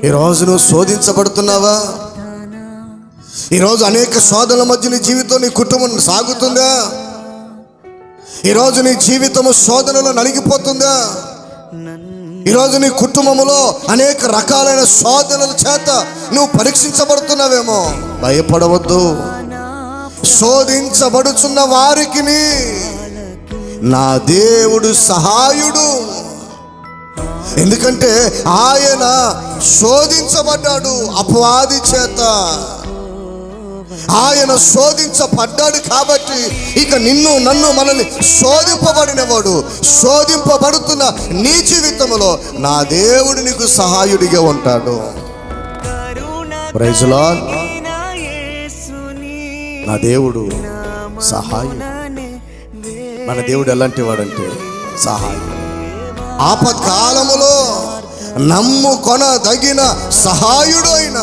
ఈరోజు నువ్వు శోధించబడుతున్నావా? ఈరోజు అనేక శోధనల మధ్య నీ జీవితం, నీ కుటుంబం సాగుతుందా? ఈరోజు నీ జీవితము శోధనలో నలిగిపోతుందా? ఈరోజు నీ కుటుంబంలో అనేక రకాలైన శోధనల చేత నువ్వు పరీక్షించబడుతున్నావేమో. భయపడవద్దు. శోధించబడుచున్న వారికి నా దేవుడు సహాయుడు. ఎందుకంటే ఆయన శోధించబడ్డాడు అపవాది చేత. ఆయన శోధించబడ్డాడు కాబట్టి ఇక నిన్ను నన్ను మనల్ని శోధింపబడినవాడు, శోధింపబడుతున్న నీ జీవితంలో నా దేవుడు నీకు సహాయుడిగా ఉంటాడు. Praise lord. నా దేవుడు సహాయుడు. మన దేవుడు ఎలాంటి వాడంటే సహాయుడు. ఆపత్కాలములో నమ్ముకొనదగిన సహాయుడు అయిన